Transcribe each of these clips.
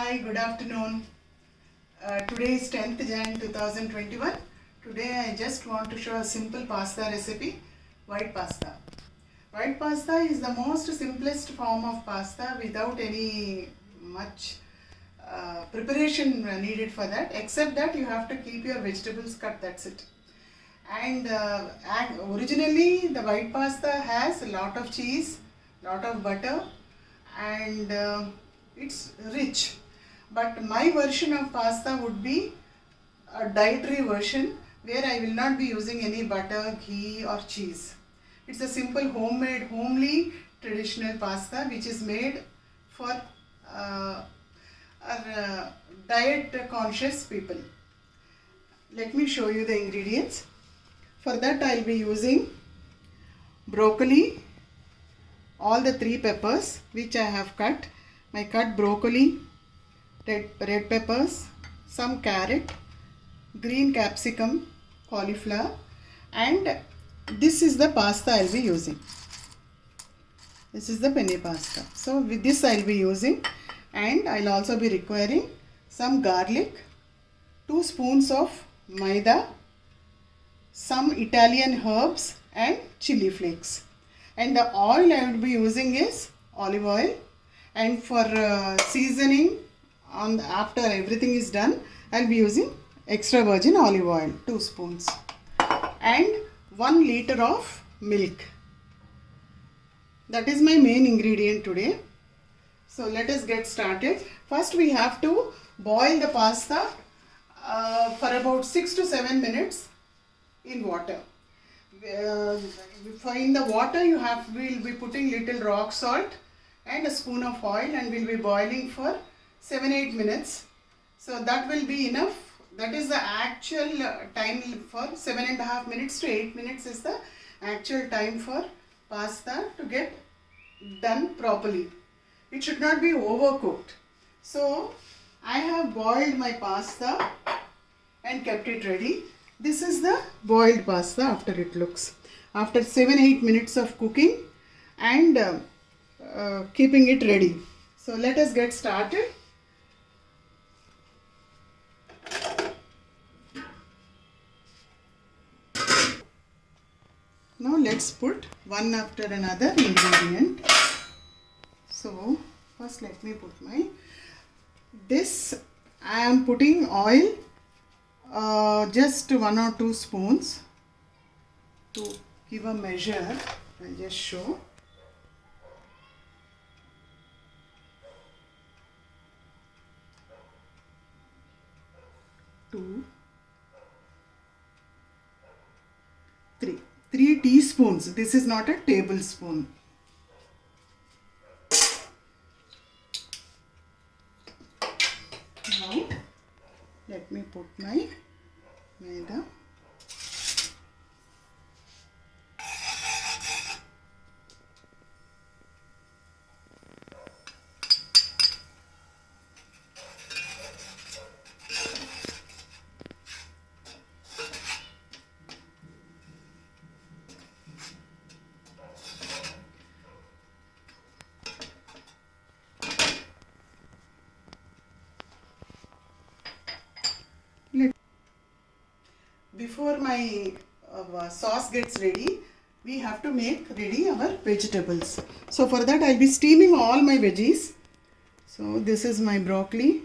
Hi, good afternoon. Today is 10th Jan 2021. Today I just want to show a simple pasta recipe, white pasta. White pasta is the most simplest form of pasta without any much preparation needed for that, except that you have to keep your vegetables cut, that's it. And originally the white pasta has a lot of cheese, lot of butter, and it's rich. But my version of pasta would be a dietary version where I will not be using any butter, ghee or cheese. It's a simple homemade, homely traditional pasta which is made for our diet conscious people. Let me show you the ingredients. For that I will be using broccoli, all the 3 peppers which I have cut. My cut broccoli, red peppers, some carrot, green capsicum, cauliflower, and this is the pasta I will be using. This is the penne pasta. So with this I will be using, and I will also be requiring some garlic, 2 spoons of maida, some Italian herbs and chili flakes. And the oil I would be using is olive oil, and for seasoning after everything is done, I will be using extra virgin olive oil, 2 spoons, and 1 liter of milk. That is my main ingredient today. So let us get started. First we have to boil the pasta for about 6 to 7 minutes in water. In the water we'll be putting little rock salt and a spoon of oil, and we'll be boiling for 7-8 minutes. So that will be enough. That is the actual time for 7.5 minutes to 8 minutes is the actual time for pasta to get done properly. It should not be overcooked. So I have boiled my pasta and kept it ready. This is the boiled pasta after it looks. After 7-8 minutes of cooking and keeping it ready. So let us get started. Now let's put one after another ingredient. So first let me put I am putting oil, just 1 or 2 spoons to give a measure. I'll just show. 2, 3 teaspoons. This is not a tablespoon. Now let me put my maida. Before my sauce gets ready, we have to make ready our vegetables. So for that I will be steaming all my veggies. So this is my broccoli.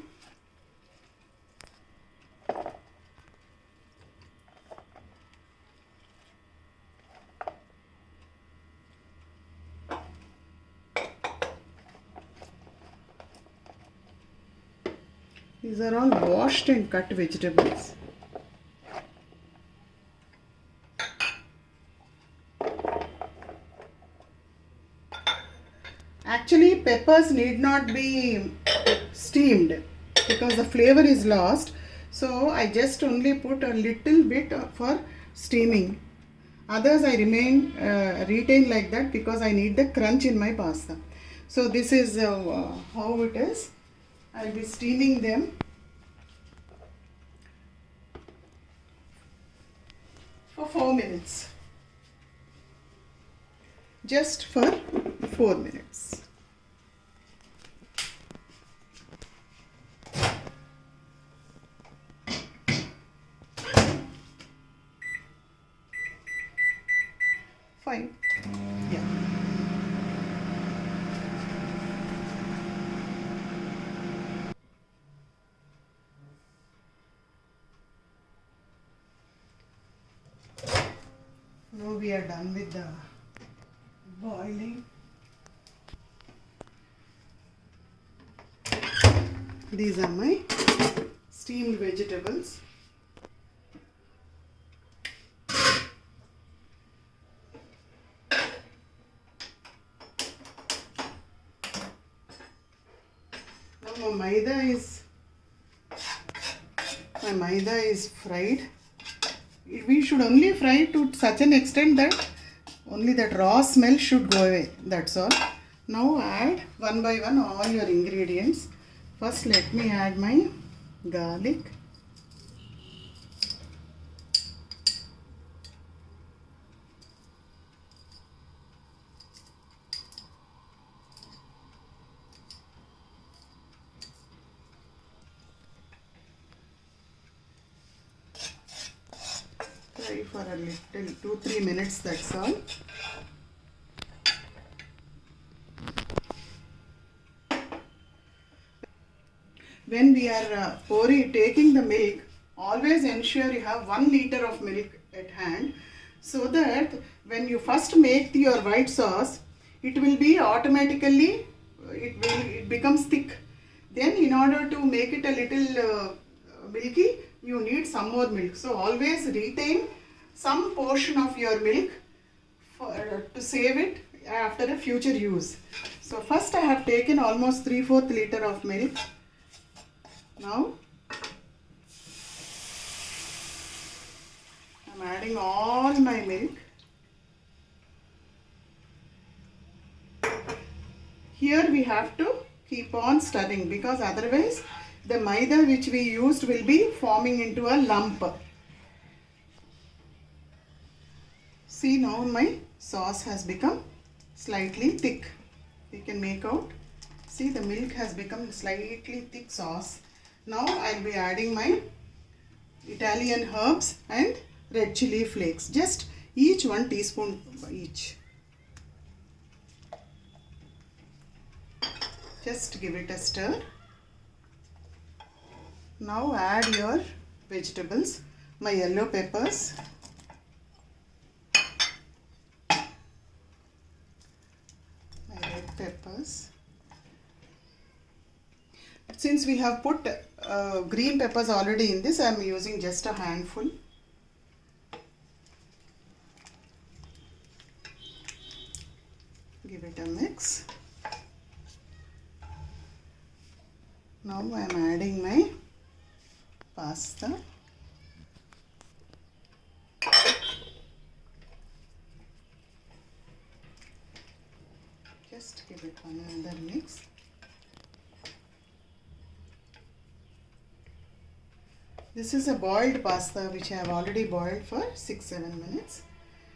These are all washed and cut vegetables. Actually, peppers need not be steamed because the flavor is lost. So I just only put a little bit for steaming. Others I retain like that because I need the crunch in my pasta. So this is how it is. I'll be steaming them for 4 minutes. Just for 4 minutes. 5. Yeah. Now we are done with the boiling. These are my steamed vegetables. Now my maida is fried. We should only fry to such an extent that only that raw smell should go away. That's all. Now add one by one all your ingredients. First let me add my garlic. Fry for a little 2-3 minutes, that's all. When we are taking the milk, always ensure you have 1 liter of milk at hand, so that when you first make your white sauce, it will be automatically, it becomes thick. Then in order to make it a little milky, you need some more milk. So always retain some portion of your milk to save it after a future use. So first I have taken almost 3/4 liter of milk. Now I'm adding all my milk. Here we have to keep on stirring, because otherwise the maida which we used will be forming into a lump. See, now my sauce has become slightly thick. You can make out. See, the milk has become slightly thick sauce. Now I'll be adding my Italian herbs and red chili flakes. Just each 1 teaspoon each. Just give it a stir. Now add your vegetables. My yellow peppers. My red peppers. Since we have put green peppers already in this, I am using just a handful. Give it a mix. Now I am adding my pasta. Just give it another mix. This is a boiled pasta which I have already boiled for 6-7 minutes.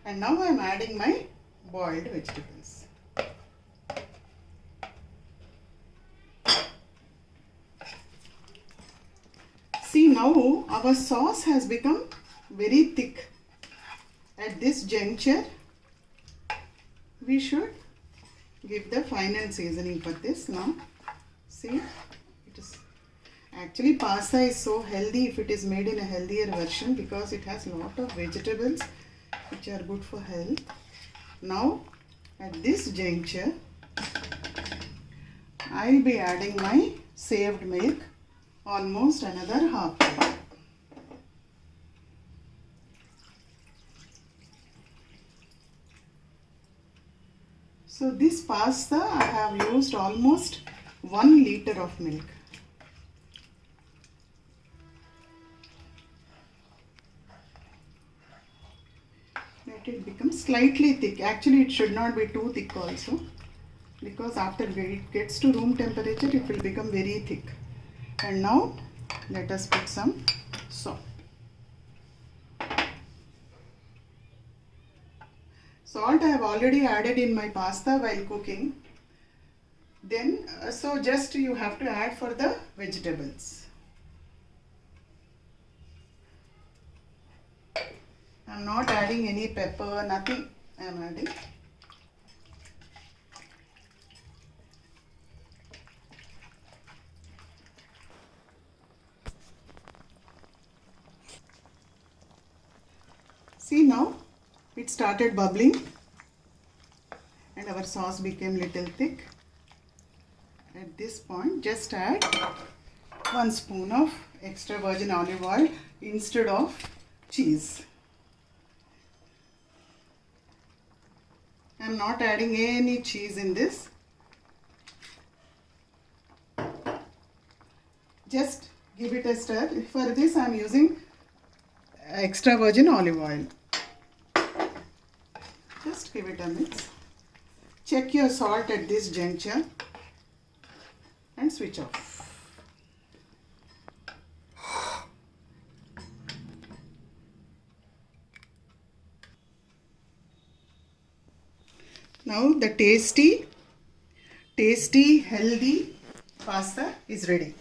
And now I am adding my boiled vegetables. See, now our sauce has become very thick. At this juncture, we should give the final seasoning for this now. See, it is actually, pasta is so healthy if it is made in a healthier version, because it has a lot of vegetables which are good for health. Now at this juncture, I will be adding my saved milk, almost another half cup. So this pasta I have used almost 1 liter of milk. Let it become slightly thick. Actually, it should not be too thick also, because after it gets to room temperature, it will become very thick. And now let us put some salt. Salt I have already added in my pasta while cooking. Then, so just you have to add for the vegetables. I am not adding any pepper, nothing. I am adding. See, now it started bubbling and our sauce became little thick. At this point, just add 1 spoon of extra virgin olive oil instead of cheese. I am not adding any cheese in this. Just give it a stir. For this I am using extra virgin olive oil. Just give it a mix. Check your salt at this juncture and switch off. Now the tasty, healthy pasta is ready.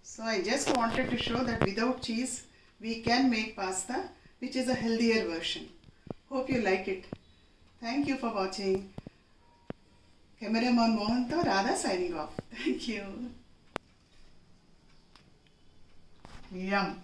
So I just wanted to show that without cheese we can make pasta, which is a healthier version. Hope you like it. Thank you for watching. Cameraman Mohan to Radha signing off. Thank you. Yum.